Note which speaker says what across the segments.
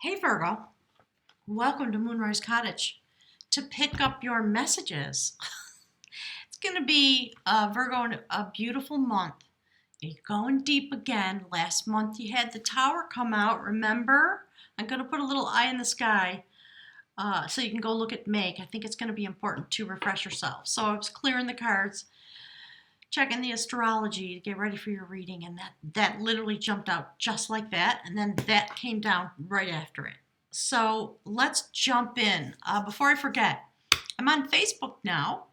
Speaker 1: Hey Virgo, welcome to Moonrise Cottage. To pick up your messages, it's going to be Virgo a beautiful month. You're going deep again. Last month you had the tower come out, remember? I'm going to put a little eye in the sky so you can go look at Meg. I think it's going to be important to refresh yourself. So I was clearing the cards, checking the astrology to get ready for your reading, and that literally jumped out just like that, and then that came down right after it. So let's jump in. Before I forget, I'm on Facebook now.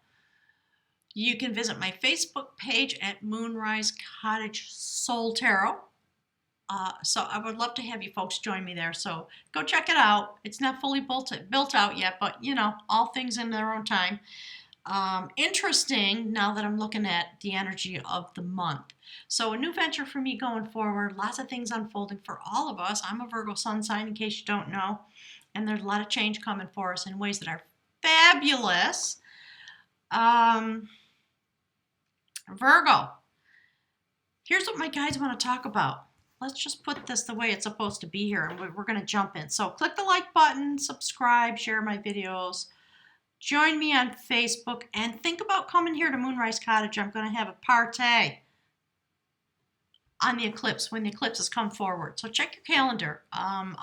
Speaker 1: You can visit my Facebook page at Moonrise Cottage Soul Tarot. So I would love to have you folks join me there. So go check it out. It's not fully built out yet, but all things in their own time. Interesting now that I'm looking at the energy of the month. So a new venture for me going forward, lots of things unfolding for all of us. I'm a Virgo sun sign in case you don't know, and there's a lot of change coming for us in ways that are fabulous. Virgo, here's what my guides want to talk about. Let's just put this the way it's supposed to be here, and we're going to jump in. So click the like button, subscribe, share my videos. Join me on Facebook and think about coming here to Moonrise Cottage. I'm going to have a party on the eclipse when the eclipses come forward. So check your calendar.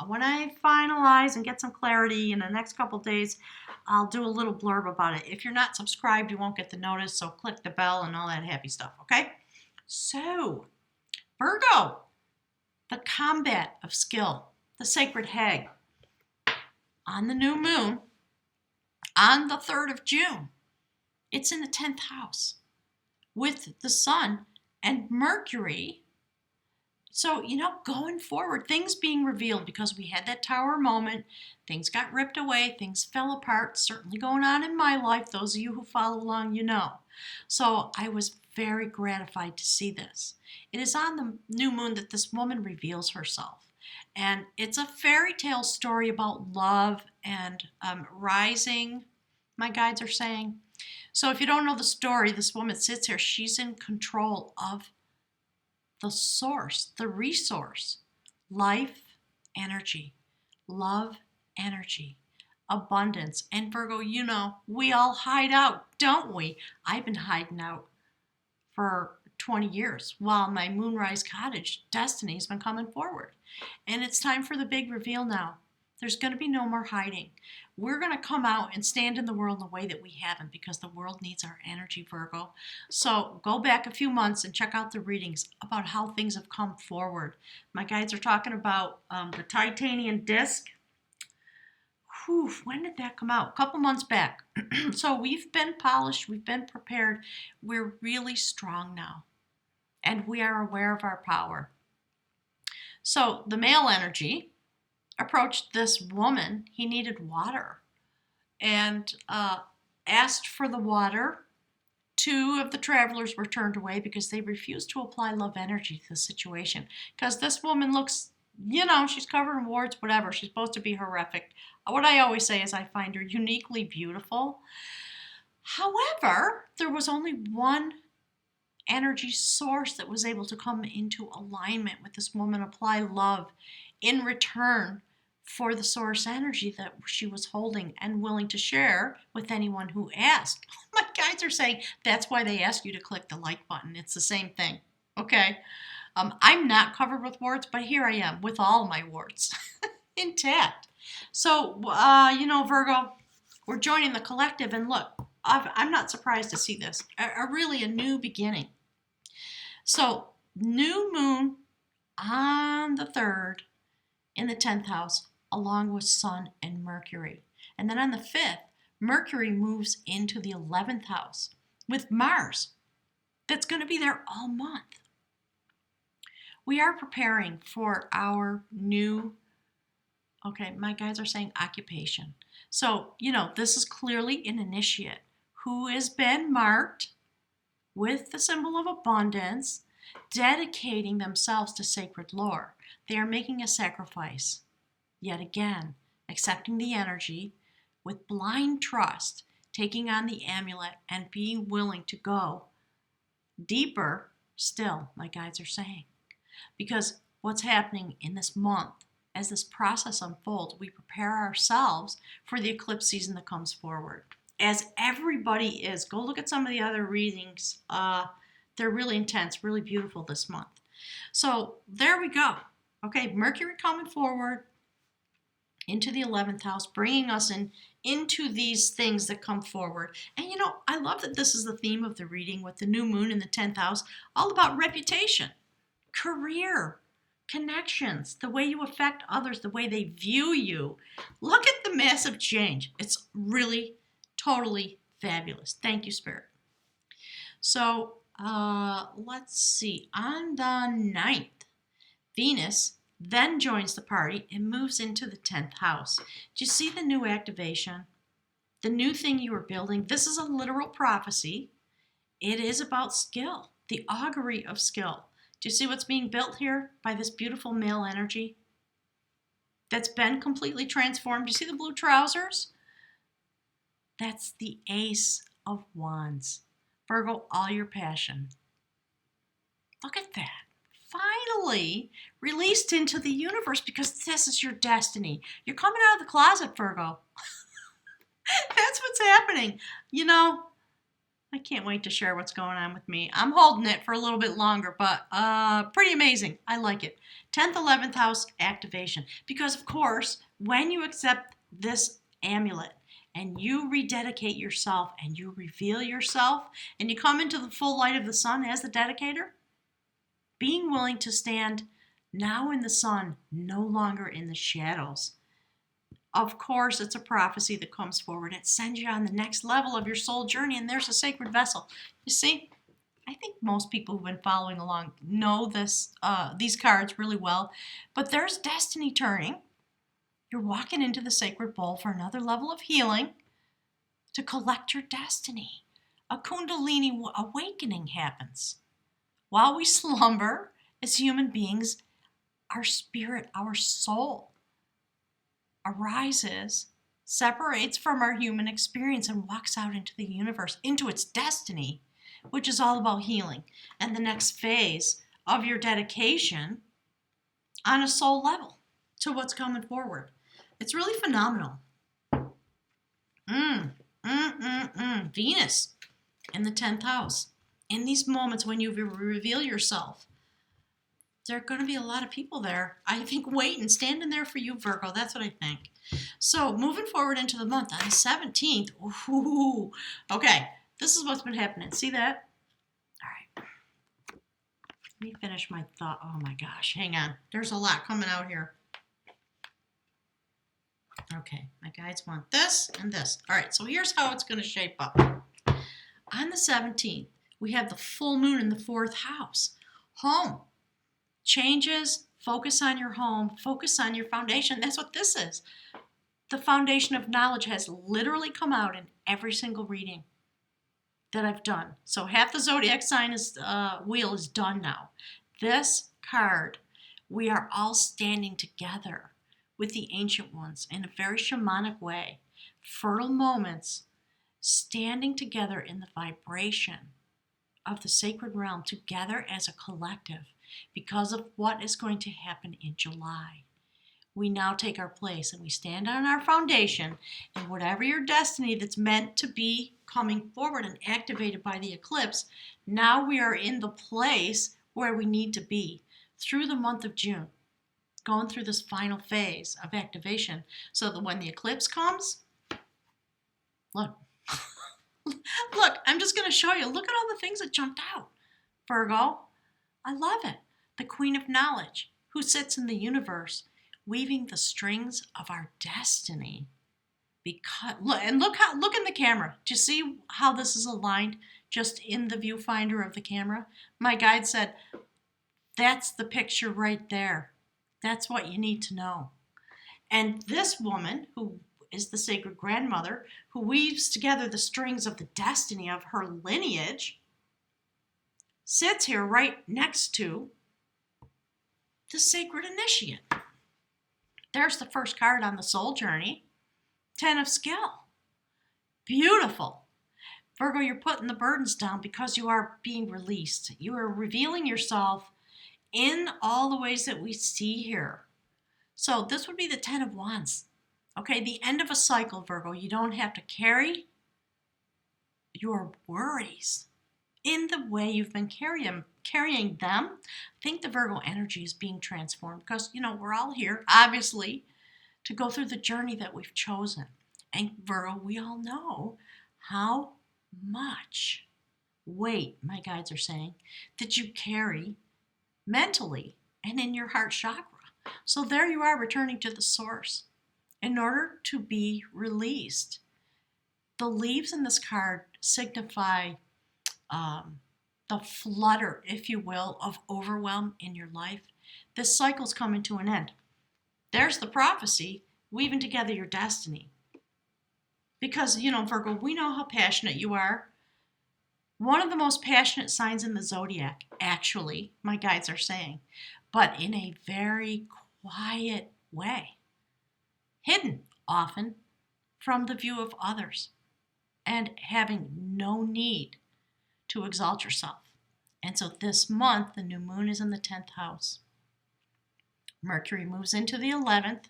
Speaker 1: When I finalize and get some clarity in the next couple days, I'll do a little blurb about it. If you're not subscribed, you won't get the notice, so click the bell and all that happy stuff, okay? So, Virgo, the combat of skill, the sacred hag, on the new moon, on the 3rd of June, it's in the 10th house with the sun and Mercury. So, going forward, things being revealed because we had that tower moment, things got ripped away, things fell apart, certainly going on in my life. Those of you who follow along, you know. So I was very gratified to see this. It is on the new moon that this woman reveals herself. And it's a fairy tale story about love and rising, my guides are saying. So if you don't know the story, this woman sits here. She's in control of the source, the resource, life, energy, love, energy, abundance. And Virgo, we all hide out, don't we? I've been hiding out for 20 years while my Moonrise Cottage destiny has been coming forward. And it's time for the big reveal now. There's going to be no more hiding. We're going to come out and stand in the world in a way that we haven't because the world needs our energy, Virgo. So go back a few months and check out the readings about how things have come forward. My guides are talking about the titanium disc. Whew, when did that come out? A couple months back. So we've been polished. We've been prepared. We're really strong now. And we are aware of our power. So the male energy approached this woman. He needed water and asked for the water. 2 of the travelers were turned away because they refused to apply love energy to the situation. Because this woman looks, she's covered in warts, whatever. She's supposed to be horrific. What I always say is I find her uniquely beautiful. However, there was only one energy source that was able to come into alignment with this woman, apply love in return for the source energy that she was holding and willing to share with anyone who asked. My guides are saying that's why they ask you to click the like button. It's the same thing, okay? I'm not covered with warts, but here I am with all my warts intact. So, Virgo, we're joining the collective, and look, I'm not surprised to see this. Really a new beginning. So, new moon on the 3rd in the 10th house, along with Sun and Mercury. And then on the 5th, Mercury moves into the 11th house with Mars. That's going to be there all month. We are preparing for our new, my guys are saying occupation. So, this is clearly an initiate who has been marked with the symbol of abundance, dedicating themselves to sacred lore. They are making a sacrifice. Yet again, accepting the energy with blind trust, taking on the amulet, and being willing to go deeper still, my guides are saying. Because what's happening in this month as this process unfolds, we prepare ourselves for the eclipse season that comes forward. As everybody is, go look at some of the other readings. They're really intense, really beautiful this month. So there we go. Okay, Mercury coming forward into the 11th house, bringing us into these things that come forward. And you know, I love that this is the theme of the reading with the new moon in the 10th house, all about reputation, career, connections, the way you affect others, the way they view you. Look at the massive change. It's really totally fabulous. Thank you, Spirit. So let's see. On the 9th, Venus then joins the party and moves into the 10th house. Do you see the new activation? The new thing you are building? This is a literal prophecy. It is about skill, the augury of skill. Do you see what's being built here by this beautiful male energy that's been completely transformed? Do you see the blue trousers? That's the Ace of Wands. Virgo, all your passion. Look at that. Finally released into the universe, because this is your destiny. You're coming out of the closet, Virgo. That's what's happening. You know, I can't wait to share what's going on with me. I'm holding it for a little bit longer, but pretty amazing. I like it. 10th, 11th house activation. Because, of course, when you accept this amulet and you rededicate yourself and you reveal yourself and you come into the full light of the sun as the dedicator, being willing to stand now in the sun, no longer in the shadows. Of course, it's a prophecy that comes forward. It sends you on the next level of your soul journey, and there's a sacred vessel. You see, I think most people who've been following along know these cards really well, but there's destiny turning. You're walking into the sacred bowl for another level of healing to collect your destiny. A Kundalini awakening happens. While we slumber as human beings, our spirit, our soul arises, separates from our human experience, and walks out into the universe, into its destiny, which is all about healing and the next phase of your dedication on a soul level to what's coming forward. It's really phenomenal. Venus in the 10th house. In these moments when you reveal yourself, there are going to be a lot of people there, I think, waiting, standing there for you, Virgo. That's what I think. So moving forward into the month on the 17th. Ooh, okay, this is what's been happening. See that? All right. Let me finish my thought. Oh my gosh, hang on. There's a lot coming out here. Okay, my guides want this and this. All right, so here's how it's going to shape up. On the 17th, we have the full moon in the 4th house. Home. Changes, focus on your home, focus on your foundation. That's what this is. The foundation of knowledge has literally come out in every single reading that I've done. So half the zodiac sign wheel is done now. This card, we are all standing together with the ancient ones in a very shamanic way. Fertile moments, standing together in the vibration of the sacred realm together as a collective because of what is going to happen in July. We now take our place and we stand on our foundation, and whatever your destiny that's meant to be coming forward and activated by the eclipse, now we are in the place where we need to be through the month of June, going through this final phase of activation so that when the eclipse comes, look, I'm just going to show you. Look at all the things that jumped out, Virgo. I love it. The Queen of Knowledge, who sits in the universe, weaving the strings of our destiny. Because look in the camera. Do you see how this is aligned just in the viewfinder of the camera? My guide said, that's the picture right there. That's what you need to know. And this woman, who is the sacred grandmother, who weaves together the strings of the destiny of her lineage, sits here right next to the sacred initiate. There's the first card on the soul journey, 10 of skill. Beautiful. Virgo, you're putting the burdens down because you are being released. You are revealing yourself in all the ways that we see here. So this would be the 10 of Wands. Okay, the end of a cycle, Virgo. You don't have to carry your worries in the way you've been carrying them. I think the Virgo energy is being transformed because, we're all here, obviously, to go through the journey that we've chosen. And Virgo, we all know how much weight, my guides are saying, that you carry mentally and in your heart chakra. So there you are, returning to the source in order to be released. The leaves in this card signify the flutter, if you will, of overwhelm in your life. This cycle's coming to an end. There's the prophecy, weaving together your destiny. Because, Virgo, we know how passionate you are. One of the most passionate signs in the zodiac, actually, my guides are saying, but in a very quiet way. Hidden, often, from the view of others, and having no need to exalt yourself. And so this month, the new moon is in the 10th house. Mercury moves into the 11th.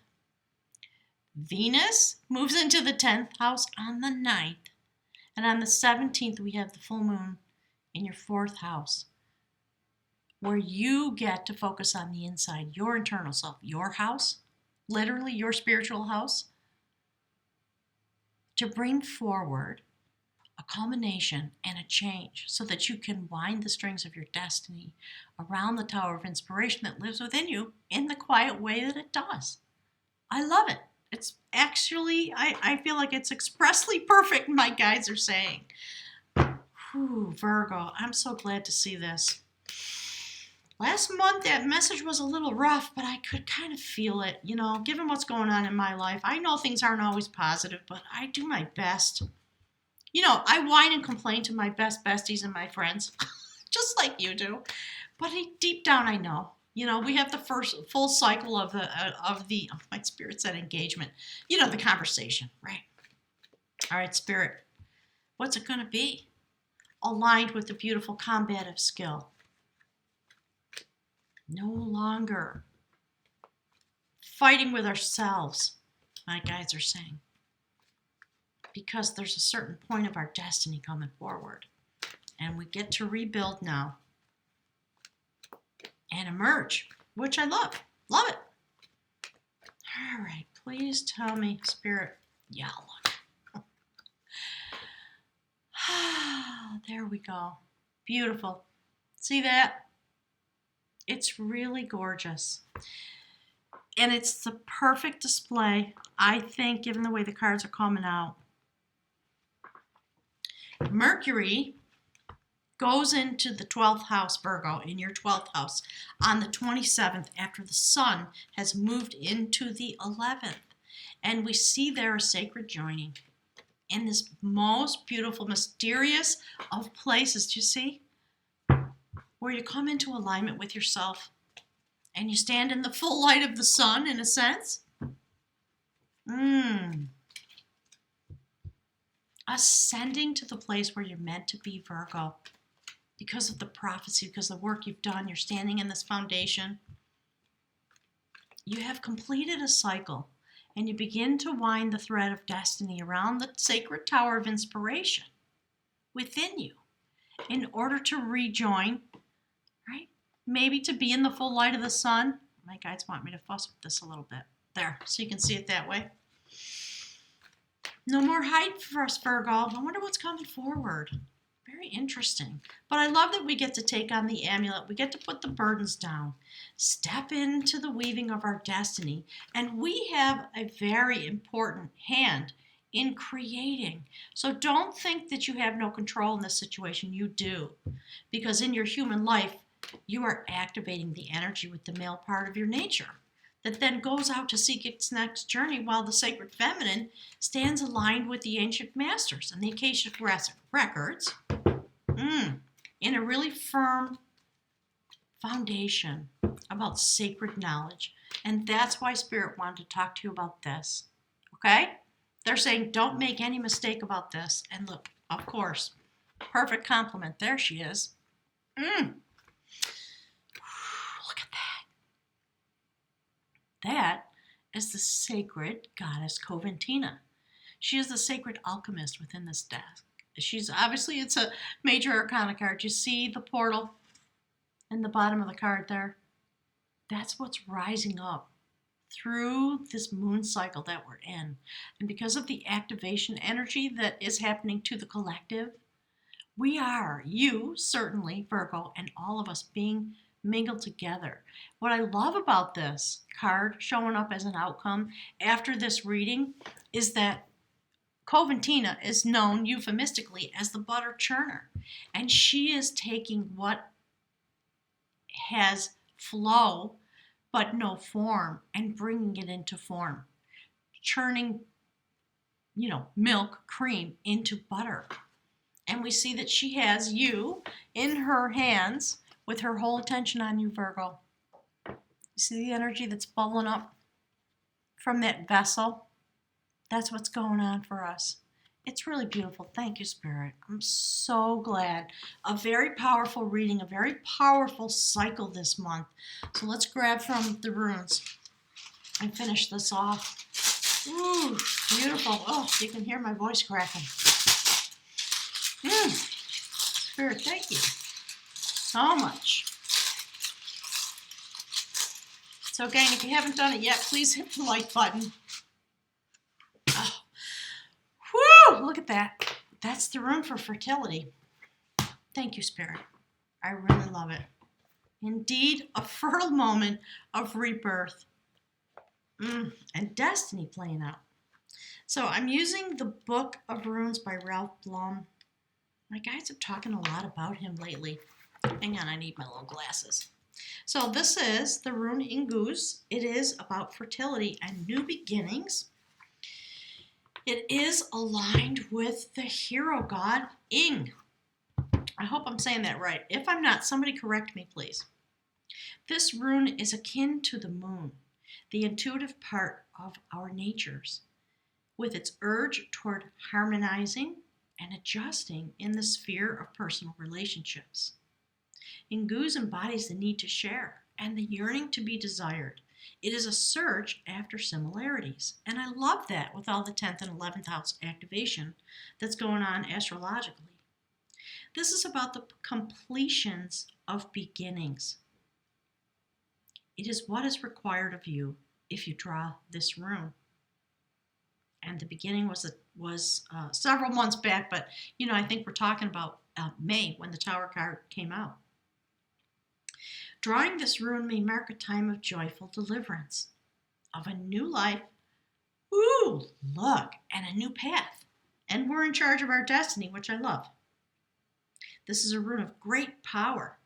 Speaker 1: Venus moves into the 10th house on the 9th. And on the 17th, we have the full moon in your 4th house, where you get to focus on the inside, your internal self, your house, literally your spiritual house, to bring forward a culmination and a change so that you can wind the strings of your destiny around the Tower of Inspiration that lives within you in the quiet way that it does. I love it. It's actually, I feel like it's expressly perfect, my guides are saying. Whew, Virgo, I'm so glad to see this. Last month, that message was a little rough, but I could kind of feel it, given what's going on in my life. I know things aren't always positive, but I do my best. I whine and complain to my best besties and my friends, just like you do. But deep down, I know. We have the first full cycle of my spirit said engagement. The conversation, right? All right, Spirit, what's it going to be? Aligned with the beautiful combative skill. No longer fighting with ourselves, my guides are saying. Because there's a certain point of our destiny coming forward. And we get to rebuild now. And emerge, which I love. Love it. All right, please tell me, Spirit. Yeah, look. There we go. Beautiful. See that? It's really gorgeous. And it's the perfect display, I think, given the way the cards are coming out. Mercury goes into the 12th house, Virgo, in your 12th house, on the 27th after the sun has moved into the 11th. And we see there a sacred joining in this most beautiful, mysterious of places. Do you see? Where you come into alignment with yourself and you stand in the full light of the sun, in a sense. Ascending to the place where you're meant to be, Virgo. Because of the prophecy, because of the work you've done, you're standing in this foundation. You have completed a cycle, and you begin to wind the thread of destiny around the sacred Tower of Inspiration within you in order to rejoin, right? Maybe to be in the full light of the sun. My guides want me to fuss with this a little bit. There, so you can see it that way. No more hide for us, Virgo. I wonder what's coming forward. Very interesting. But I love that we get to take on the amulet. We get to put the burdens down. Step into the weaving of our destiny. And we have a very important hand in creating. So don't think that you have no control in this situation. You do. Because in your human life, you are activating the energy with the male part of your nature that then goes out to seek its next journey, while the sacred feminine stands aligned with the ancient masters and the Akashic records in a really firm foundation about sacred knowledge. And that's why Spirit wanted to talk to you about this. Okay? They're saying don't make any mistake about this. And look, of course, perfect compliment. There she is. Look at that. That as the sacred goddess Coventina. She is the sacred alchemist within this deck. She's obviously, it's a major arcana card. You see the portal in the bottom of the card there? That's what's rising up through this moon cycle that we're in. And because of the activation energy that is happening to the collective, we are, you certainly, Virgo, and all of us being mingled together. What I love about this card showing up as an outcome after this reading is that Coventina is known euphemistically as the butter churner. And she is taking what has flow but no form and bringing it into form. Churning, milk, cream into butter. And we see that she has you in her hands with her whole attention on you, Virgo. You see the energy that's bubbling up from that vessel? That's what's going on for us. It's really beautiful. Thank you, Spirit. I'm so glad. A very powerful reading, a very powerful cycle this month. So let's grab from the runes and finish this off. Ooh, beautiful. Oh, you can hear my voice cracking. Spirit, thank you so much. So again, if you haven't done it yet, please hit the like button. Oh. Whew, look at that. That's the rune for fertility. Thank you, Spirit. I really love it. Indeed, a fertile moment of rebirth. And destiny playing out. So I'm using the Book of Runes by Ralph Blum. My guides have talking a lot about him lately. Hang on, I need my little glasses. So this is the rune Inguz. It is about fertility and new beginnings. It is aligned with the hero god Ing. I hope I'm saying that right. If I'm not, somebody correct me, please. This rune is akin to the moon, the intuitive part of our natures, with its urge toward harmonizing and adjusting in the sphere of personal relationships. Inguz embodies the need to share and the yearning to be desired. It is a search after similarities, and I love that with all the 10th and 11th house activation that's going on astrologically. This is about the completions of beginnings. It is what is required of you if you draw this rune. And the beginning was several months back, but I think we're talking about May when the Tower card came out. Drawing this rune may mark a time of joyful deliverance, of a new life, ooh, look, and a new path. And we're in charge of our destiny, which I love. This is a rune of great power,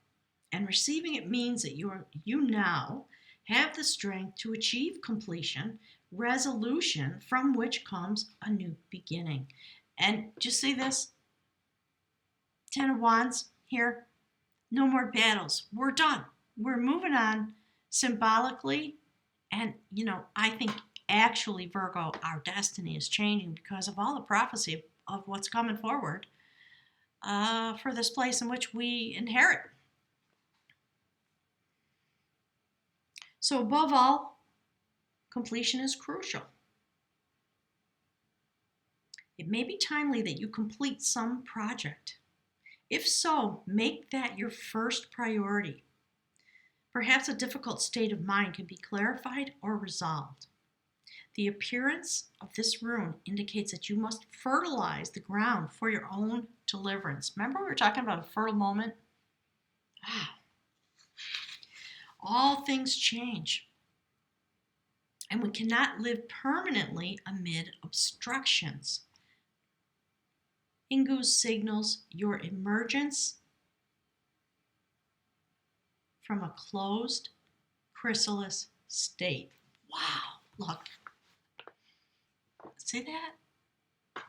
Speaker 1: and receiving it means that you now have the strength to achieve completion, resolution, from which comes a new beginning. And do you see this? 10 of Wands here. No more battles. We're done. We're moving on symbolically. And, I think actually, Virgo, our destiny is changing because of all the prophecy of what's coming forward for this place in which we inherit. So above all, completion is crucial. It may be timely that you complete some project. If so, make that your first priority. Perhaps a difficult state of mind can be clarified or resolved. The appearance of this rune indicates that you must fertilize the ground for your own deliverance. Remember we were talking about a fertile moment? All things change. And we cannot live permanently amid obstructions. Inguz signals your emergence from a closed chrysalis state. Wow, look. See that?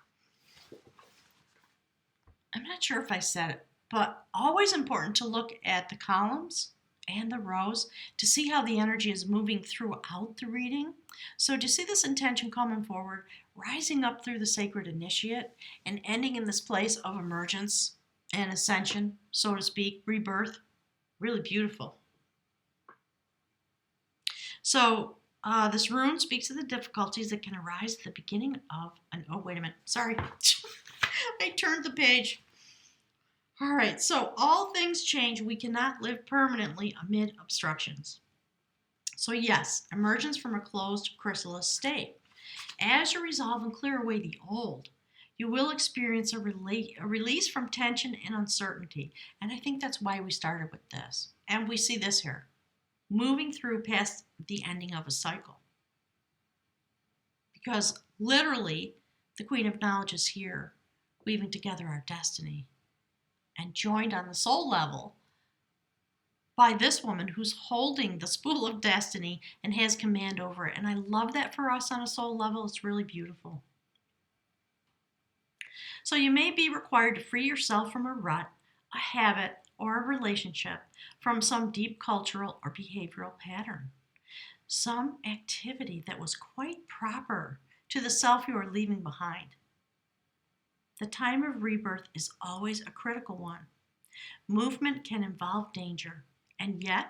Speaker 1: I'm not sure if I said it, but always important to look at the columns and the rows to see how the energy is moving throughout the reading. So do you see this intention coming forward, rising up through the sacred initiate and ending in this place of emergence and ascension, so to speak, rebirth? Really beautiful. So This rune speaks of the difficulties that can arise at the beginning of an... Oh, wait a minute. Sorry. I turned the page. All right. So all things change. We cannot live permanently amid obstructions. So yes, emergence from a closed chrysalis state. As you resolve and clear away the old, you will experience a release from tension and uncertainty. And I think that's why we started with this. And we see this here. Moving through past the ending of a cycle. Because literally, the Queen of Knowledge is here, weaving together our destiny, and joined on the soul level by this woman who's holding the spool of destiny and has command over it. And I love that for us on a soul level. It's really beautiful. So you may be required to free yourself from a rut, a habit, or a relationship, from some deep cultural or behavioral pattern. Some activity that was quite proper to the self you are leaving behind. The time of rebirth is always a critical one. Movement can involve danger, and yet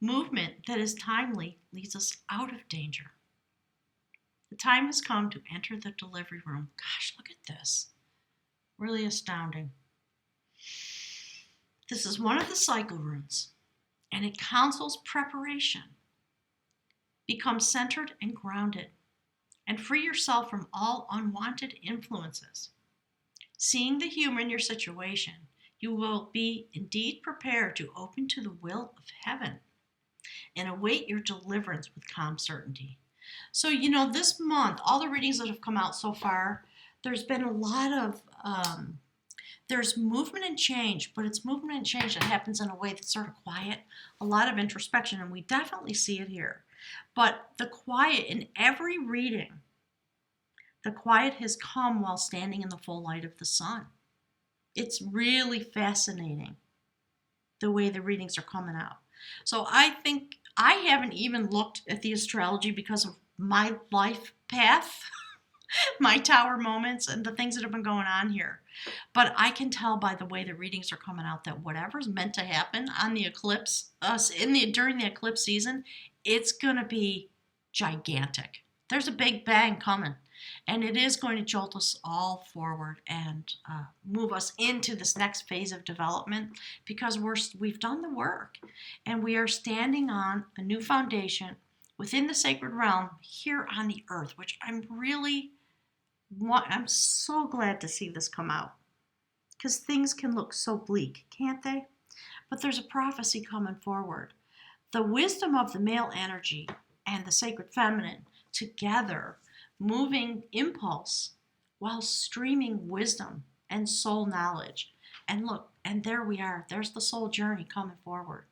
Speaker 1: movement that is timely leads us out of danger. The time has come to enter the delivery room. Gosh, look at this. Really astounding. This is one of the cycle runes, and it counsels preparation. Become centered and grounded, and free yourself from all unwanted influences. Seeing the humor in your situation, you will be indeed prepared to open to the will of heaven and await your deliverance with calm certainty. So, this month, all the readings that have come out so far, there's been a lot of, there's movement and change, but it's movement and change that happens in a way that's sort of quiet, a lot of introspection, and we definitely see it here. But the quiet in every reading, the quiet has come while standing in the full light of the sun. It's really fascinating the way the readings are coming out. So I think I haven't even looked at the astrology because of my life path, my tower moments, and the things that have been going on here. But I can tell by the way the readings are coming out that whatever's meant to happen on the eclipse, during the eclipse season, it's going to be gigantic. There's a big bang coming, and it is going to jolt us all forward and move us into this next phase of development, because we've done the work, and we are standing on a new foundation within the sacred realm here on the earth, which I'm so glad to see this come out, because things can look so bleak, can't they? But there's a prophecy coming forward. The wisdom of the male energy and the sacred feminine together, moving impulse while streaming wisdom and soul knowledge. And look, and there we are. There's the soul journey coming forward.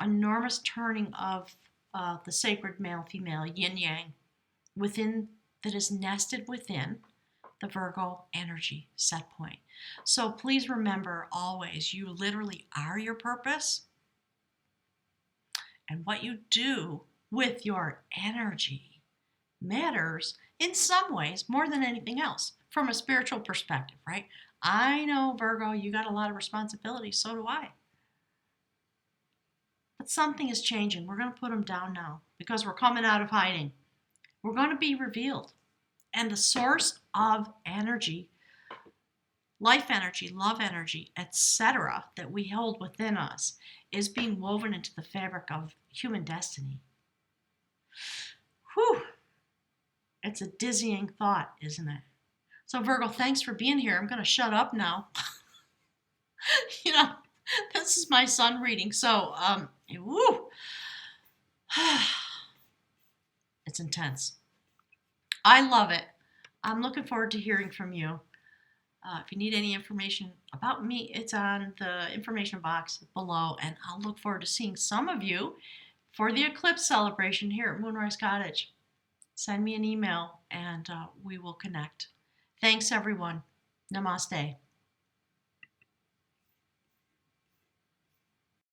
Speaker 1: Enormous turning of the sacred male-female yin-yang that is nested within the Virgo energy set point. So please remember always, you literally are your purpose. And what you do with your energy matters in some ways more than anything else from a spiritual perspective, right? I know, Virgo, you got a lot of responsibility. So do I. But something is changing. We're going to put them down now because we're coming out of hiding. We're going to be revealed. And the source of energy, life energy, love energy, etc., that we hold within us is being woven into the fabric of human destiny. Whew. It's a dizzying thought, isn't it? So Virgo, thanks for being here. I'm going to shut up now. This is my sun reading. So, woo. It's intense. I love it. I'm looking forward to hearing from you. If you need any information about me, it's on the information box below, and I'll look forward to seeing some of you for the eclipse celebration here at Moonrise Cottage. Send me an email, and we will connect. Thanks, everyone. Namaste.